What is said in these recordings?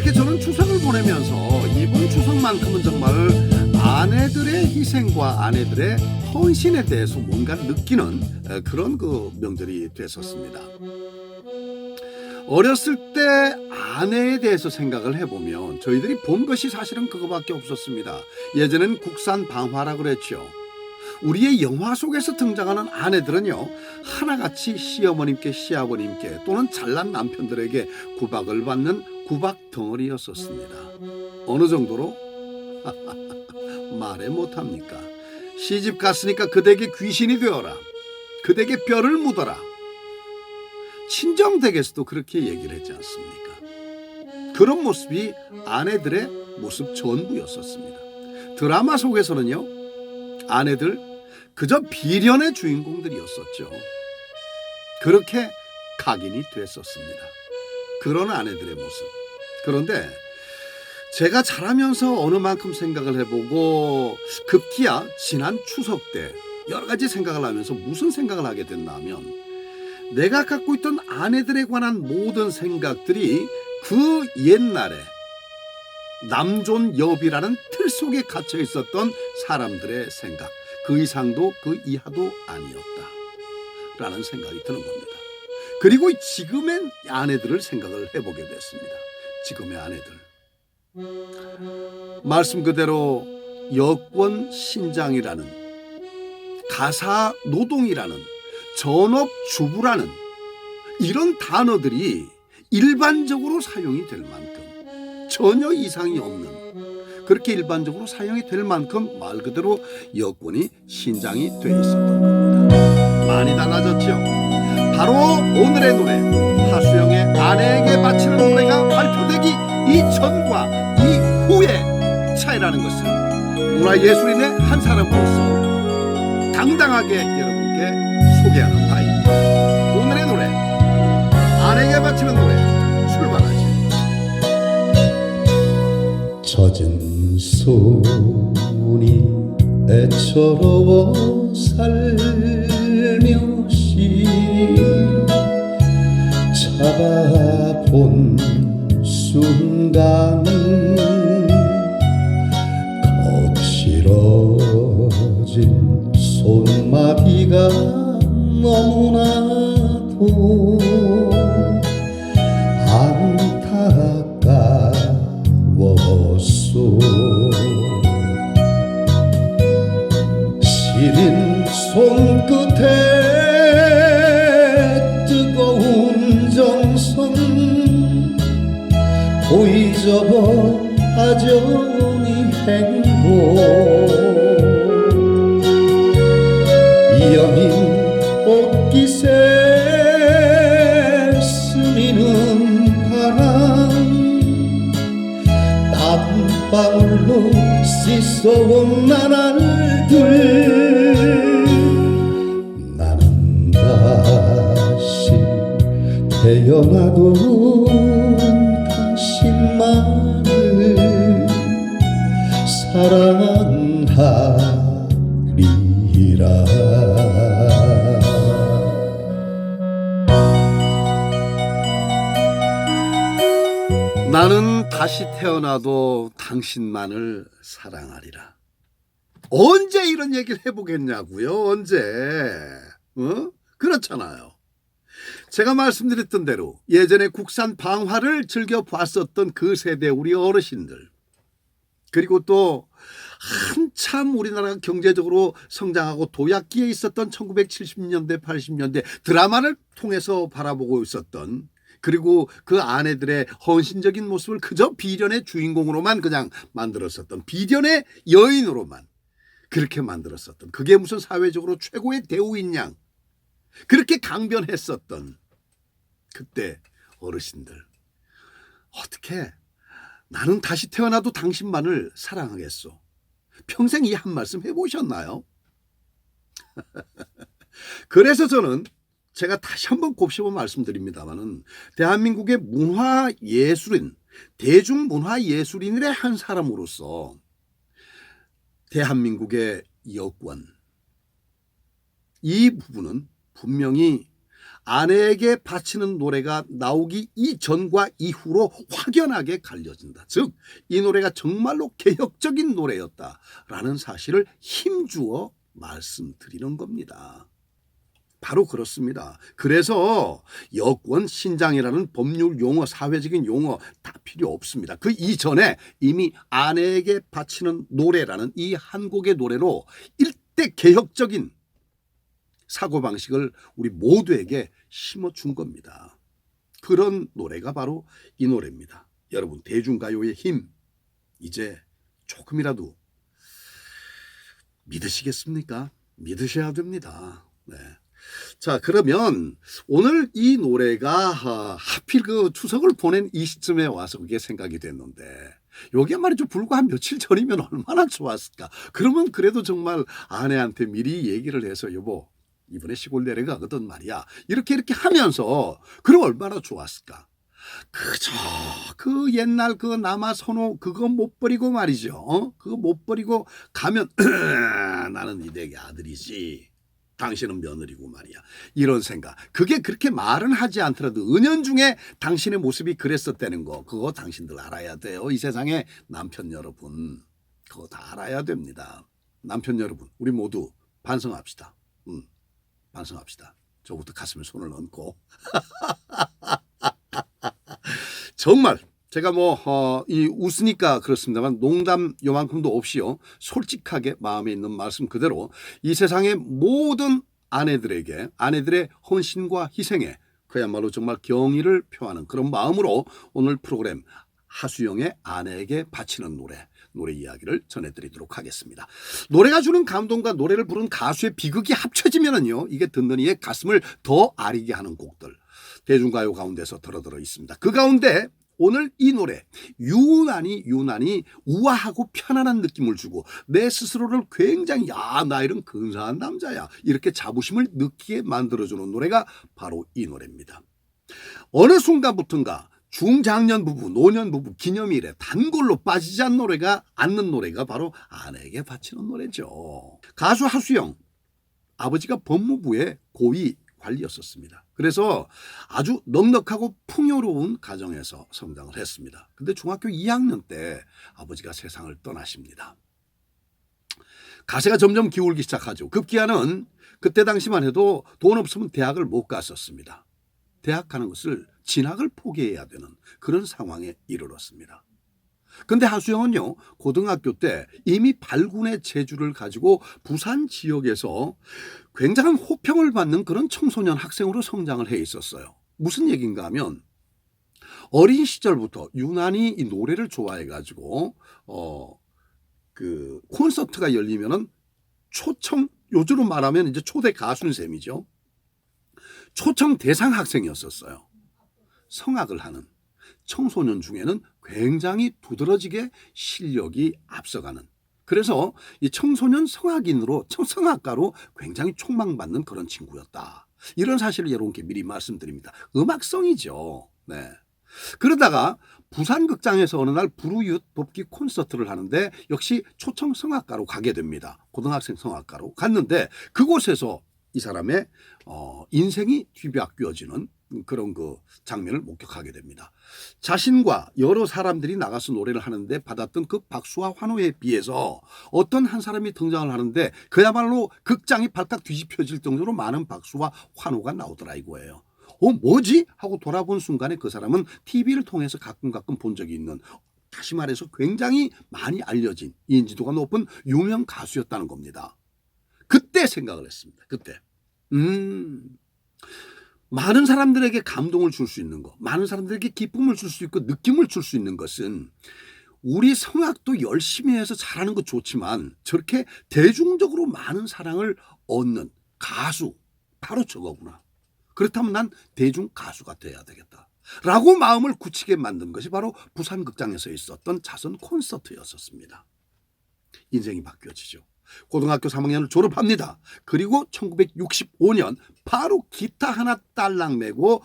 이렇게 저는 추석을 보내면서 이번 추석만큼은 정말 아내들의 희생과 아내들의 헌신에 대해서 뭔가 느끼는 그런 그 명절이 됐었습니다. 어렸을 때 아내에 대해서 생각을 해보면 저희들이 본 것이 사실은 그거밖에 없었습니다. 예전엔 국산 방화라 그랬죠. 우리의 영화 속에서 등장하는 아내들은요, 하나같이 시어머님께 시아버님께 또는 잘난 남편들에게 구박을 받는 구박 덩어리였었습니다. 어느 정도로? 말해 못합니까? 시집 갔으니까 그대에게 귀신이 되어라, 그대에게 뼈를 묻어라. 친정댁에서도 그렇게 얘기를 했지 않습니까? 그런 모습이 아내들의 모습 전부였었습니다. 드라마 속에서는요, 아내들 그저 비련의 주인공들이었었죠. 그렇게 각인이 됐었습니다. 그런 아내들의 모습. 그런데 제가 자라면서 어느 만큼 생각을 해보고 급기야 지난 추석 때 여러 가지 생각을 하면서 무슨 생각을 하게 됐나 하면, 내가 갖고 있던 아내들에 관한 모든 생각들이 그 옛날에 남존여비라는 틀 속에 갇혀 있었던 사람들의 생각, 그 이상도 그 이하도 아니었다 라는 생각이 드는 겁니다. 그리고 지금의 아내들을 생각을 해보게 됐습니다. 지금의 아내들, 말씀 그대로 여권 신장이라는, 가사 노동이라는, 전업주부라는 이런 단어들이 일반적으로 사용이 될 만큼, 전혀 이상이 없는, 그렇게 일반적으로 사용이 될 만큼 말 그대로 여권이 신장이 돼 있었던 겁니다. 많이 달라졌죠. 바로 오늘의 노래, 하수영의 아내에게 바치는 노래가 발표되기 이전과 이후의 차이라는 것을 문화예술인의 한 사람으로서 당당하게 여러분께 소개하는 바입니다. 오늘의 노래, 아내에게 바치는 노래, 출발하죠. 젖은 손이 애처로워 살며시 잡아본 순간 거칠어진 손마디가 너무나도 안타까웠소. 시린 손끝에 뜨거운 정성 보이저버 하전이 행복. 이여민 옷깃에 스미는 바람 땀방울로 씻어온 나날들. 나는 다시 태어나도 당신만을 사랑하리라. 나는 다시 태어나도 당신만을 사랑하리라. 언제 이런 얘기를 해보겠냐고요? 언제? 그렇잖아요. 제가 말씀드렸던 대로 예전에 국산 방화를 즐겨봤었던 그 세대 우리 어르신들, 그리고 또 한참 우리나라가 경제적으로 성장하고 도약기에 있었던 1970년대 80년대 드라마를 통해서 바라보고 있었던, 그리고 그 아내들의 헌신적인 모습을 그저 비련의 주인공으로만 그냥 만들었었던, 비련의 여인으로만 그렇게 만들었었던, 그게 무슨 사회적으로 최고의 대우인 양 그렇게 강변했었던 그때 어르신들, 어떻게 나는 다시 태어나도 당신만을 사랑하겠소? 평생 이 한 말씀 해보셨나요? 그래서 저는 제가 다시 한번 곱씹어 말씀드립니다마는, 대한민국의 문화예술인, 대중문화예술인의 한 사람으로서 대한민국의 여권, 이 부분은 분명히 아내에게 바치는 노래가 나오기 이전과 이후로 확연하게 갈려진다. 즉, 이 노래가 정말로 개혁적인 노래였다라는 사실을 힘주어 말씀드리는 겁니다. 바로 그렇습니다. 그래서 여권 신장이라는 법률 용어, 사회적인 용어 다 필요 없습니다. 그 이전에 이미 아내에게 바치는 노래라는 이 한 곡의 노래로 일대 개혁적인 사고방식을 우리 모두에게 심어준 겁니다. 그런 노래가 바로 이 노래입니다. 여러분, 대중가요의 힘 이제 조금이라도 믿으시겠습니까? 믿으셔야 됩니다. 네. 자, 그러면 오늘 이 노래가 하필 그 추석을 보낸 이 시점에 와서 그게 생각이 됐는데, 요게 말이죠, 불과 한 며칠 전이면 얼마나 좋았을까. 그러면 그래도 정말 아내한테 미리 얘기를 해서 여보, 이번에 시골 내려가거든 말이야, 이렇게 하면서 그럼 얼마나 좋았을까. 그저 그 옛날 그 남아 선호 그거 못 버리고 말이죠. 그거 못 버리고 가면 나는 이 댁의 아들이지, 당신은 며느리고 말이야, 이런 생각. 그게 그렇게 말은 하지 않더라도 은연중에 당신의 모습이 그랬었다는 거, 그거 당신들 알아야 돼요. 이 세상에 남편 여러분, 그거 다 알아야 됩니다. 남편 여러분, 우리 모두 반성합시다. 반성합시다. 저부터 가슴에 손을 얹고 정말 제가 이 웃으니까 그렇습니다만 농담 요만큼도 없이요, 솔직하게 마음에 있는 말씀 그대로 이 세상의 모든 아내들에게 아내들의 헌신과 희생에 그야말로 정말 경의를 표하는 그런 마음으로 오늘 프로그램 하수영의 아내에게 바치는 노래 이야기를 전해드리도록 하겠습니다. 노래가 주는 감동과 노래를 부른 가수의 비극이 합쳐지면은요, 이게 듣는 이의 가슴을 더 아리게 하는 곡들 대중가요 가운데서 들어 있습니다. 그 가운데 오늘 이 노래 유난히 우아하고 편안한 느낌을 주고 내 스스로를 굉장히 나 이런 근사한 남자야 이렇게 자부심을 느끼게 만들어주는 노래가 바로 이 노래입니다. 어느 순간부터인가 중장년 부부, 노년 부부 기념일에 단골로 빠지지 않는 노래가 바로 아내에게 바치는 노래죠. 가수 하수영, 아버지가 법무부의 고위 관리였었습니다. 그래서 아주 넉넉하고 풍요로운 가정에서 성장을 했습니다. 근데 중학교 2학년 때 아버지가 세상을 떠나십니다. 가세가 점점 기울기 시작하죠. 급기야는 그때 당시만 해도 돈 없으면 대학을 못 갔었습니다. 대학 가는 것을 진학을 포기해야 되는 그런 상황에 이르렀습니다. 근데 하수영은요, 고등학교 때 이미 발군의 재주를 가지고 부산 지역에서 굉장한 호평을 받는 그런 청소년 학생으로 성장을 해 있었어요. 무슨 얘기인가 하면 어린 시절부터 유난히 이 노래를 좋아해 가지고 그 콘서트가 열리면은 초청, 요즘으로 말하면 이제 초대 가수인 셈이죠. 초청 대상 학생이었었어요. 성악을 하는 청소년 중에는 굉장히 두드러지게 실력이 앞서가는, 그래서 이 청소년 성악인으로 성악가로 굉장히 촉망받는 그런 친구였다. 이런 사실을 여러분께 미리 말씀드립니다. 음악성이죠. 네. 그러다가 부산극장에서 어느 날 불우이웃 돕기 콘서트를 하는데 역시 초청 성악가로 가게 됩니다. 고등학생 성악가로 갔는데 그곳에서 이 사람의 인생이 뒤바뀌어지는 그런 그 장면을 목격하게 됩니다. 자신과 여러 사람들이 나가서 노래를 하는데 받았던 그 박수와 환호에 비해서 어떤 한 사람이 등장을 하는데 그야말로 극장이 발칵 뒤집혀질 정도로 많은 박수와 환호가 나오더라 이거예요. 뭐지? 하고 돌아본 순간에 그 사람은 TV를 통해서 가끔 본 적이 있는, 다시 말해서 굉장히 많이 알려진 인지도가 높은 유명 가수였다는 겁니다. 그때 생각을 했습니다. 그때 많은 사람들에게 감동을 줄 수 있는 것, 많은 사람들에게 기쁨을 줄 수 있고 느낌을 줄 수 있는 것은 우리 성악도 열심히 해서 잘하는 것 좋지만 저렇게 대중적으로 많은 사랑을 얻는 가수, 바로 저거구나. 그렇다면 난 대중 가수가 돼야 되겠다 라고 마음을 굳히게 만든 것이 바로 부산극장에서 있었던 자선 콘서트였었습니다. 인생이 바뀌어지죠. 고등학교 3학년을 졸업합니다. 그리고 1965년 바로 기타 하나 딸랑 메고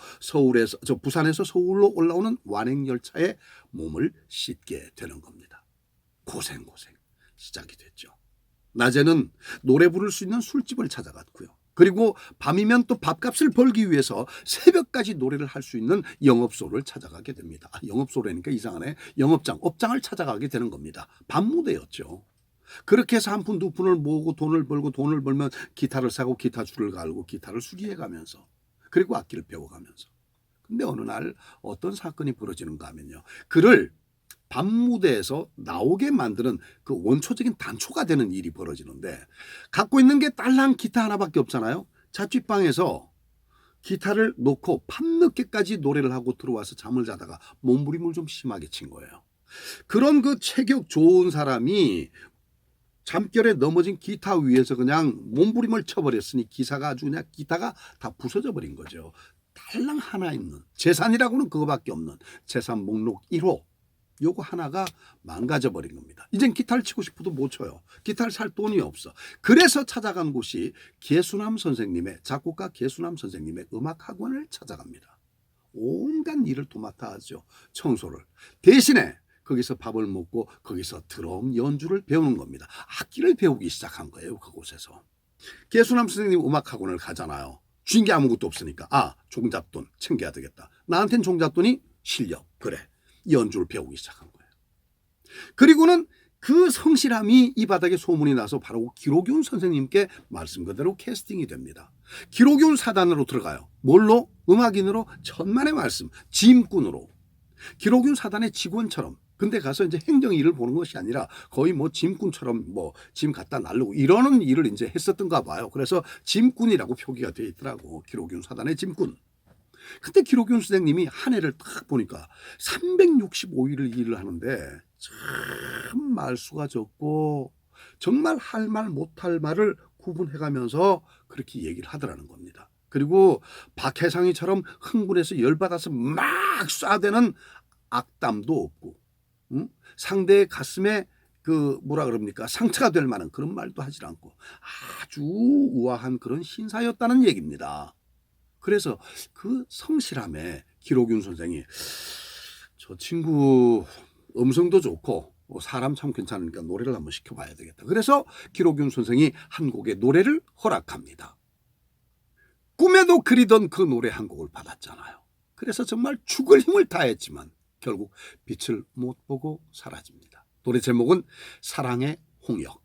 부산에서 서울로 올라오는 완행열차에 몸을 싣게 되는 겁니다. 고생 시작이 됐죠. 낮에는 노래 부를 수 있는 술집을 찾아갔고요. 그리고 밤이면 또 밥값을 벌기 위해서 새벽까지 노래를 할 수 있는 영업소를 찾아가게 됩니다. 영업소라니까 이상하네. 영업장, 업장을 찾아가게 되는 겁니다. 밤무대였죠. 그렇게 해서 한 푼 두 푼을 모으고 돈을 벌고 돈을 벌면 기타를 사고 기타 줄을 갈고 기타를 수리해 가면서 그리고 악기를 배워가면서. 근데 어느 날 어떤 사건이 벌어지는가 하면요. 그를 밤무대에서 나오게 만드는 그 원초적인 단초가 되는 일이 벌어지는데 갖고 있는 게 딸랑 기타 하나밖에 없잖아요. 자취방에서 기타를 놓고 밤늦게까지 노래를 하고 들어와서 잠을 자다가 몸부림을 좀 심하게 친 거예요. 그런 그 체격 좋은 사람이 잠결에 넘어진 기타 위에서 그냥 몸부림을 쳐버렸으니 기사가 아주 그냥 기타가 다 부서져 버린 거죠. 딸랑 하나 있는 재산이라고는 그거밖에 없는 재산 목록 1호 요거 하나가 망가져 버린 겁니다. 이젠 기타를 치고 싶어도 못 쳐요. 기타를 살 돈이 없어. 그래서 찾아간 곳이 개수남 선생님의 작곡가 개수남 선생님의 음악학원을 찾아갑니다. 온갖 일을 도맡아 하죠. 청소를. 대신에 거기서 밥을 먹고 거기서 드럼 연주를 배우는 겁니다. 악기를 배우기 시작한 거예요. 그곳에서. 개수남 선생님 음악학원을 가잖아요. 쥔 게 아무것도 없으니까 종잣돈 챙겨야 되겠다. 나한텐 종잣돈이 실력. 그래. 연주를 배우기 시작한 거예요. 그리고는 그 성실함이 이 바닥에 소문이 나서 바로 기록윤 선생님께 말씀 그대로 캐스팅이 됩니다. 기록윤 사단으로 들어가요. 뭘로? 음악인으로 천만의 말씀. 짐꾼으로. 기록윤 사단의 직원처럼. 근데 가서 이제 행정 일을 보는 것이 아니라 거의 뭐 짐꾼처럼 뭐 짐 갖다 날르고 이러는 일을 이제 했었던가 봐요. 그래서 짐꾼이라고 표기가 되어 있더라고. 기록윤 사단의 짐꾼. 그때 기록윤 선생님이 한 해를 딱 보니까 365일을 일을 하는데 참 말수가 적고 정말 할 말 못할 말을 구분해가면서 그렇게 얘기를 하더라는 겁니다. 그리고 박해상이처럼 흥분해서 열받아서 막 쏴대는 악담도 없고 상대의 가슴에 그 뭐라 그럽니까 상처가 될 만한 그런 말도 하지 않고 아주 우아한 그런 신사였다는 얘기입니다. 그래서 그 성실함에 기록윤 선생이 저 친구 음성도 좋고 사람 참 괜찮으니까 노래를 한번 시켜봐야 되겠다. 그래서 기록윤 선생이 한 곡의 노래를 허락합니다. 꿈에도 그리던 그 노래 한 곡을 받았잖아요. 그래서 정말 죽을 힘을 다했지만 결국 빛을 못 보고 사라집니다. 노래 제목은 사랑의 홍역.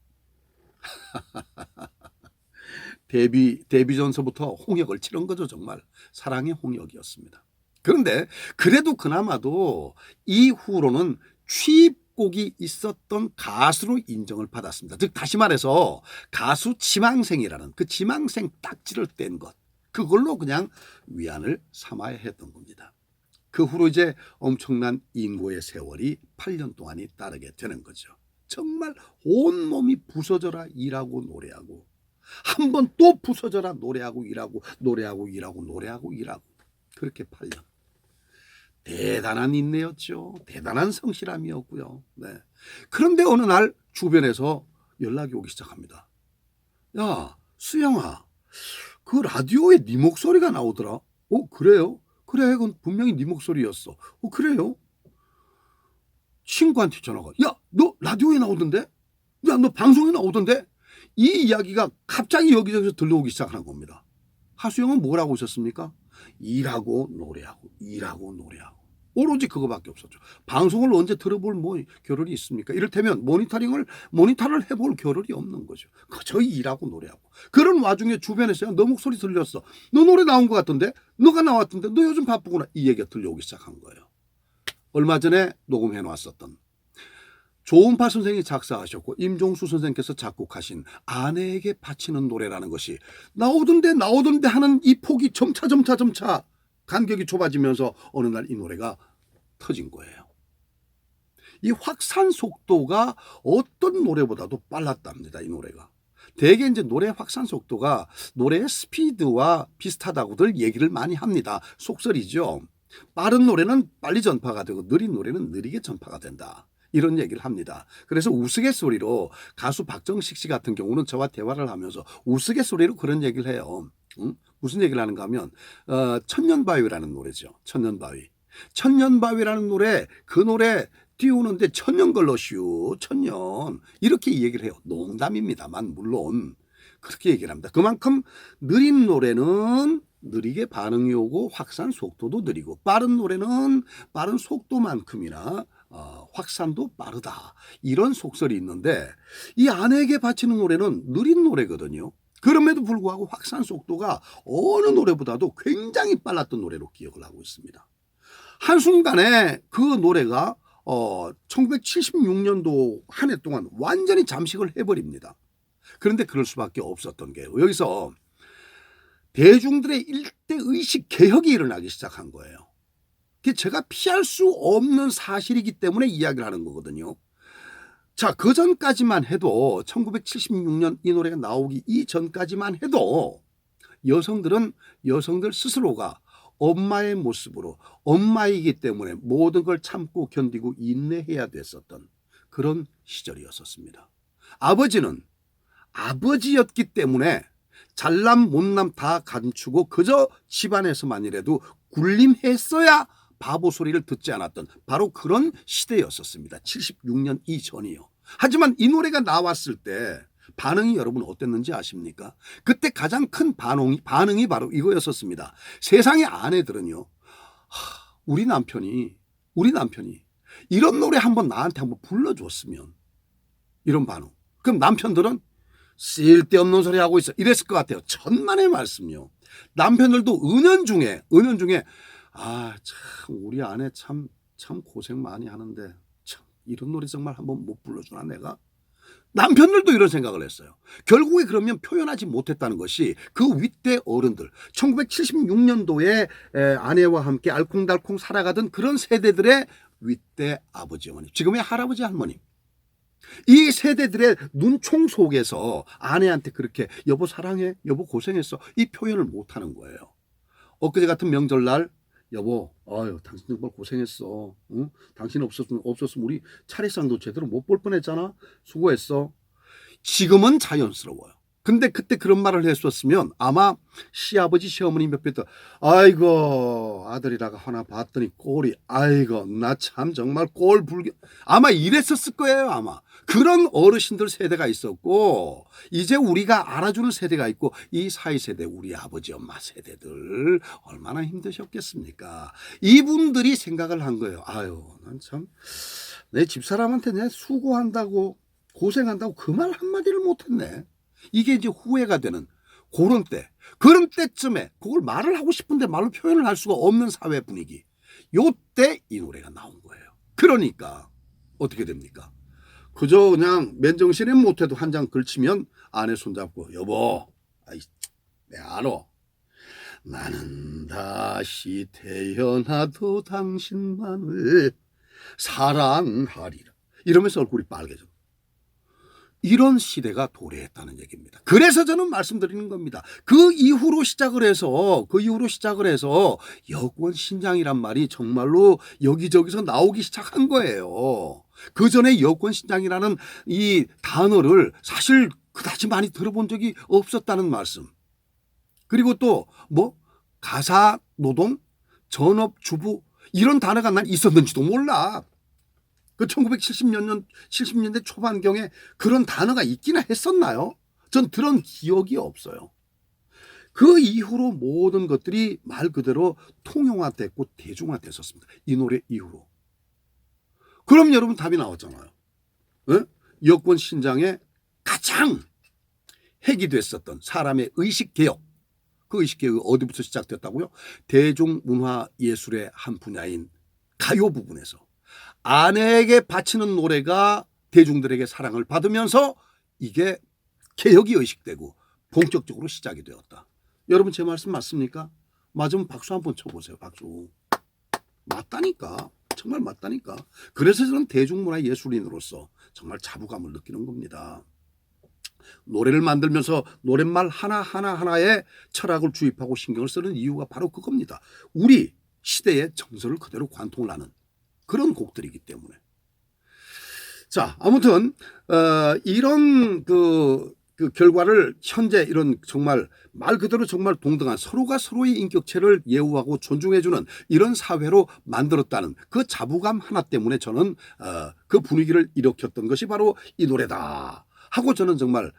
데뷔 전서부터 홍역을 치른 거죠. 정말 사랑의 홍역이었습니다. 그런데 그래도 그나마도 이후로는 취입곡이 있었던 가수로 인정을 받았습니다. 즉 다시 말해서 가수 지망생이라는 그 지망생 딱지를 뗀 것 그걸로 그냥 위안을 삼아야 했던 겁니다. 그 후로 이제 엄청난 인고의 세월이 8년 동안이 따르게 되는 거죠. 정말 온몸이 부서져라 일하고 노래하고 한 번 또 부서져라 노래하고 일하고 그렇게 8년. 대단한 인내였죠. 대단한 성실함이었고요. 네. 그런데 어느 날 주변에서 연락이 오기 시작합니다. 야 수영아 그 라디오에 네 목소리가 나오더라. 그래요? 그래 그건 분명히 네 목소리였어. 그래요? 친구한테 전화가 야 너 라디오에 나오던데? 야 너 방송에 나오던데? 이 이야기가 갑자기 여기저기서 들려오기 시작하는 겁니다. 하수영은 뭐라고 하셨습니까? 일하고 노래하고 일하고 노래하고 오로지 그거밖에 없었죠. 방송을 언제 들어볼 뭐 겨를이 있습니까? 이를테면 모니터를 해볼 겨를이 없는 거죠. 그저 일하고 노래하고 그런 와중에 주변에서 너 목소리 들렸어. 너 노래 나온 것 같던데? 너가 나왔던데? 너 요즘 바쁘구나. 이 얘기가 들려오기 시작한 거예요. 얼마 전에 녹음해 놨었던 조은파 선생이 작사하셨고 임종수 선생께서 작곡하신 아내에게 바치는 노래라는 것이 나오던데 하는 이 폭이 점차 간격이 좁아지면서 어느 날 이 노래가 터진 거예요. 이 확산 속도가 어떤 노래보다도 빨랐답니다. 이 노래가. 대개 이제 노래 확산 속도가 노래의 스피드와 비슷하다고들 얘기를 많이 합니다. 속설이죠. 빠른 노래는 빨리 전파가 되고 느린 노래는 느리게 전파가 된다. 이런 얘기를 합니다. 그래서 우스갯소리로 가수 박정식 씨 같은 경우는 저와 대화를 하면서 우스갯소리로 그런 얘기를 해요. 무슨 얘기를 하는가 하면 천년바위라는 노래죠. 천년바위라는 노래 그 노래 띄우는데 천년 걸러슈 천년 이렇게 얘기를 해요. 농담입니다만 물론 그렇게 얘기를 합니다. 그만큼 느린 노래는 느리게 반응이 오고 확산 속도도 느리고 빠른 노래는 빠른 속도만큼이나 확산도 빠르다. 이런 속설이 있는데 이 아내에게 바치는 노래는 느린 노래거든요. 그럼에도 불구하고 확산 속도가 어느 노래보다도 굉장히 빨랐던 노래로 기억을 하고 있습니다. 한순간에 그 노래가 1976년도 한 해 동안 완전히 잠식을 해버립니다. 그런데 그럴 수밖에 없었던 게요. 여기서 대중들의 일대 의식 개혁이 일어나기 시작한 거예요. 그게 제가 피할 수 없는 사실이기 때문에 이야기를 하는 거거든요. 자, 그 전까지만 해도 1976년 이 노래가 나오기 이전까지만 해도 여성들은 여성들 스스로가 엄마의 모습으로 엄마이기 때문에 모든 걸 참고 견디고 인내해야 됐었던 그런 시절이었었습니다. 아버지는 아버지였기 때문에 잘남 못남 다 감추고 그저 집안에서만이라도 굴림했어야 바보 소리를 듣지 않았던 바로 그런 시대였었습니다. 76년 이전이요. 하지만 이 노래가 나왔을 때 반응이 여러분 어땠는지 아십니까? 그때 가장 큰 반응이 바로 이거였었습니다. 세상의 아내들은요. 우리 남편이 이런 노래 한번 나한테 한번 불러줬으면 이런 반응. 그럼 남편들은 쓸데없는 소리 하고 있어. 이랬을 것 같아요. 천만의 말씀요. 남편들도 은연중에 참 우리 아내 참 고생 많이 하는데 참 이런 노래 정말 한번 못 불러주나 내가? 남편들도 이런 생각을 했어요. 결국에 그러면 표현하지 못했다는 것이 그 윗대 어른들 1976년도에 아내와 함께 알콩달콩 살아가던 그런 세대들의 윗대 아버지 어머니, 지금의 할아버지 할머니, 이 세대들의 눈총 속에서 아내한테 그렇게 여보 사랑해, 여보 고생했어 이 표현을 못하는 거예요. 엊그제 같은 명절날 여보, 당신 정말 고생했어. 응? 당신 없었으면 우리 차례상도 제대로 못 볼 뻔했잖아. 수고했어. 지금은 자연스러워요. 근데 그때 그런 말을 했었으면 아마 시아버지 시어머니 몇 배 더 아이고 아들이라가 하나 봤더니 꼴이 아이고 나 참 정말 꼴 불교 아마 이랬었을 거예요. 아마 그런 어르신들 세대가 있었고 이제 우리가 알아주는 세대가 있고 이 사이 세대 우리 아버지 엄마 세대들 얼마나 힘드셨겠습니까? 이분들이 생각을 한 거예요. 아유 난 참 내 집사람한테 내 수고한다고 고생한다고 그 말 한마디를 못했네. 이게 이제 후회가 되는 그런 때쯤에 그걸 말을 하고 싶은데 말로 표현을 할 수가 없는 사회 분위기. 요때 이 노래가 나온 거예요. 그러니까 어떻게 됩니까? 그저 그냥 맨정신에 못해도 한 장 걸치면 아내 손잡고 여보, 내가 알아. 나는 다시 태어나도 당신만을 사랑하리라. 이러면서 얼굴이 빨개져. 이런 시대가 도래했다는 얘기입니다. 그래서 저는 말씀드리는 겁니다. 그 이후로 시작을 해서 여권 신장이란 말이 정말로 여기저기서 나오기 시작한 거예요. 그 전에 여권 신장이라는 이 단어를 사실 그다지 많이 들어본 적이 없었다는 말씀. 그리고 또 가사 노동, 전업주부 이런 단어가 난 있었는지도 몰라. 그 70년대 초반경에 그런 단어가 있기나 했었나요? 전 들은 기억이 없어요. 그 이후로 모든 것들이 말 그대로 통용화됐고 대중화됐었습니다. 이 노래 이후로. 그럼 여러분 답이 나왔잖아요. 여권 신장의 가장 핵이 됐었던 사람의 의식개혁. 그 의식개혁이 어디부터 시작됐다고요? 대중문화예술의 한 분야인 가요 부분에서. 아내에게 바치는 노래가 대중들에게 사랑을 받으면서 이게 개혁이 의식되고 본격적으로 시작이 되었다. 여러분 제 말씀 맞습니까? 맞으면 박수 한번 쳐보세요. 박수. 맞다니까. 정말 맞다니까. 그래서 저는 대중문화 예술인으로서 정말 자부감을 느끼는 겁니다. 노래를 만들면서 노랫말 하나하나에 철학을 주입하고 신경을 쓰는 이유가 바로 그겁니다. 우리 시대의 정서를 그대로 관통을 하는 그런 곡들이기 때문에. 자, 아무튼 이런 그 결과를 현재 이런 정말 말 그대로 정말 동등한 서로가 서로의 인격체를 예우하고 존중해주는 이런 사회로 만들었다는 그 자부감 하나 때문에 저는 그 분위기를 일으켰던 것이 바로 이 노래다 하고 저는 정말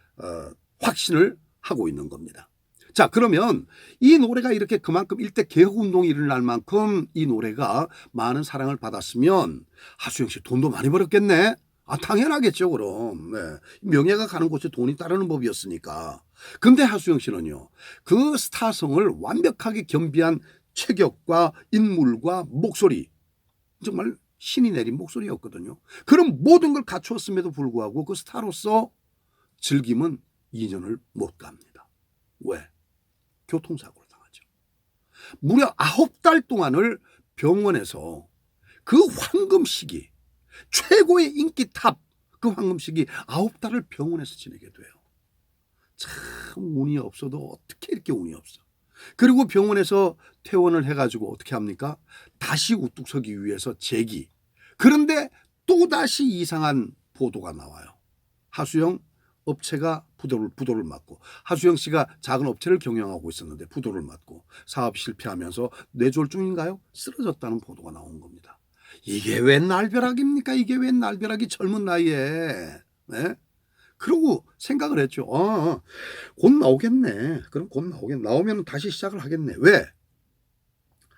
확신을 하고 있는 겁니다. 자, 그러면 이 노래가 이렇게 그만큼 일대 개혁운동이 일어날 만큼 이 노래가 많은 사랑을 받았으면 하수영 씨 돈도 많이 벌었겠네? 아, 당연하겠죠, 그럼. 네. 명예가 가는 곳에 돈이 따르는 법이었으니까. 근데 하수영 씨는요, 그 스타성을 완벽하게 겸비한 체격과 인물과 목소리, 정말 신이 내린 목소리였거든요. 그런 모든 걸 갖추었음에도 불구하고 그 스타로서 즐김은 2년을 못 갑니다. 왜? 교통사고를 당하죠. 무려 9달 동안을 병원에서 그 황금 시기, 최고의 인기 탑, 그 황금 시기 9달을 병원에서 지내게 돼요. 참 운이 없어도 어떻게 이렇게 운이 없어. 그리고 병원에서 퇴원을 해가지고 어떻게 합니까? 다시 우뚝 서기 위해서 재기. 그런데 또다시 이상한 보도가 나와요. 하수영 업체가 부도를 맞고, 하수영 씨가 작은 업체를 경영하고 있었는데 부도를 맞고 사업 실패하면서 뇌졸중인가요? 쓰러졌다는 보도가 나온 겁니다. 이게 웬 날벼락입니까? 이게 웬 날벼락이 젊은 나이에. 네? 그러고 생각을 했죠. 곧 나오겠네. 그럼 곧 나오겠네. 나오면 다시 시작을 하겠네. 왜?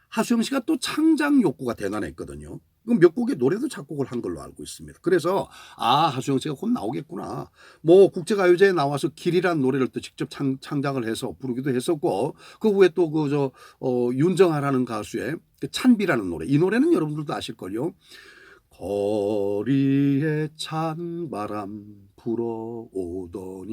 하수영 씨가 또 창작 욕구가 대단했거든요. 몇 곡의 노래도 작곡을 한 걸로 알고 있습니다. 그래서 하수영 씨가 곧 나오겠구나. 뭐 국제가요제에 나와서 길이란 노래를 또 직접 창작을 해서 부르기도 했었고, 그 후에 또 윤정아라는 가수의 그 찬비라는 노래, 이 노래는 여러분들도 아실걸요. 거리에 찬바람 불어오더니,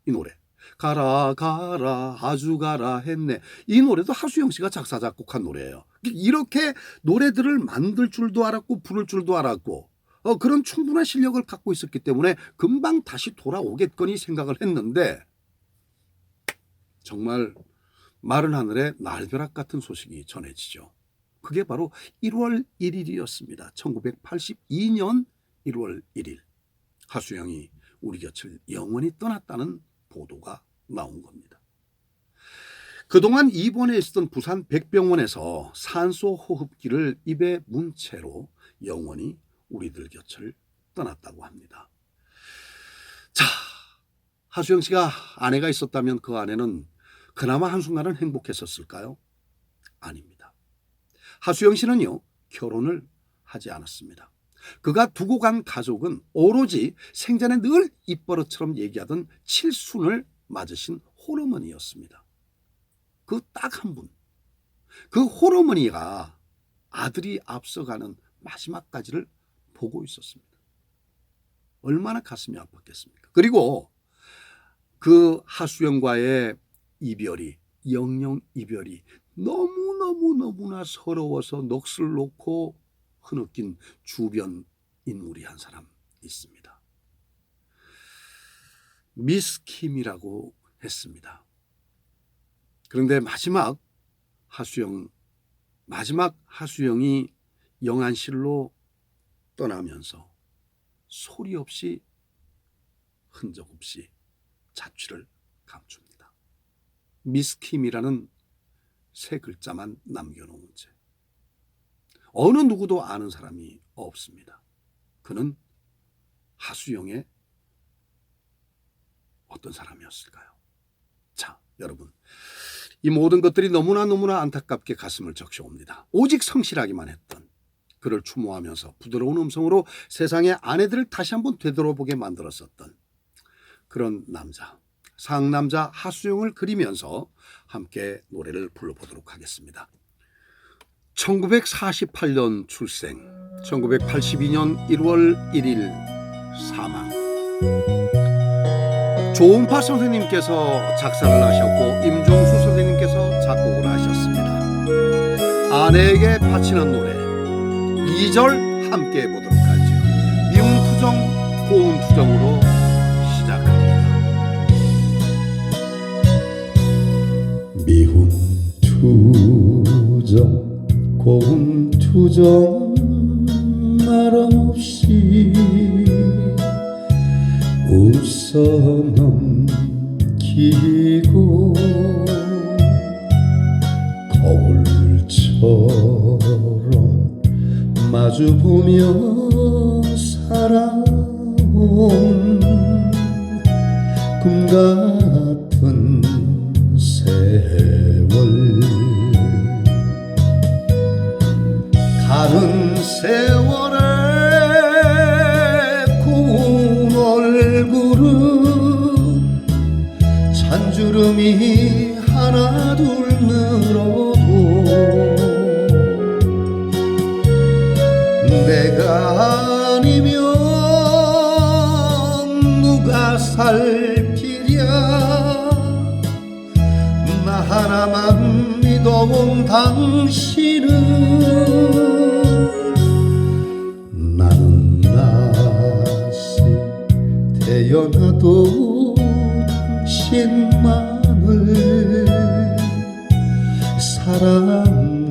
이 노래. 가라 가라 아주 가라 했네. 이 노래도 하수영 씨가 작사 작곡한 노래예요. 이렇게 노래들을 만들 줄도 알았고 부를 줄도 알았고 그런 충분한 실력을 갖고 있었기 때문에 금방 다시 돌아오겠거니 생각을 했는데, 정말 마른 하늘에 날벼락 같은 소식이 전해지죠. 그게 바로 1월 1일이었습니다. 1982년 1월 1일. 하수영이 우리 곁을 영원히 떠났다는 보도가 나온 겁니다. 그동안 입원해 있었던 부산 백병원에서 산소 호흡기를 입에 문 채로 영원히 우리들 곁을 떠났다고 합니다. 자, 하수영 씨가 아내가 있었다면 그 아내는 그나마 한순간은 행복했었을까요? 아닙니다. 하수영 씨는요, 결혼을 하지 않았습니다. 그가 두고 간 가족은 오로지 생전에 늘 입버릇처럼 얘기하던 칠순을 맞으신 홀어머니였습니다. 그 딱 한 분. 그 홀어머니가 아들이 앞서가는 마지막까지를 보고 있었습니다. 얼마나 가슴이 아팠겠습니까? 그리고 그 하수영과의 이별이, 영영 이별이 너무나 서러워서 넋을 놓고 흐느낀 주변 인물이 한 사람 있습니다. 미스 킴이라고 했습니다. 그런데 마지막 하수영이 영안실로 떠나면서 소리 없이 흔적 없이 자취를 감춥니다. 미스 킴이라는 세 글자만 남겨놓은 채 어느 누구도 아는 사람이 없습니다. 그는 하수영의 어떤 사람이었을까요? 자, 여러분, 이 모든 것들이 너무나 안타깝게 가슴을 적셔옵니다. 오직 성실하기만 했던, 그를 추모하면서 부드러운 음성으로 세상의 아내들을 다시 한번 되돌아보게 만들었었던 그런 남자, 상남자 하수영을 그리면서 함께 노래를 불러보도록 하겠습니다. 1948년 출생, 1982년 1월 1일 사망. 조은파 선생님께서 작사를 하셨고 임종수 선생님께서 작곡을 하셨습니다. 아내에게 바치는 노래 2절 함께 해보도록 하죠. 미운 투정 고운 투정으로 시작합니다. 미운 투정 고운 투정 말없이 웃어 넘기고 거울처럼 마주보며 살아온 그 같은 세월 가는 세월에 고운 얼굴은 잔주름이 하나 둘 늘어도 내가 아니면 누가 살피랴 나 하나만 믿어온 당신은 나는 다시 태어나도 당신만을 사랑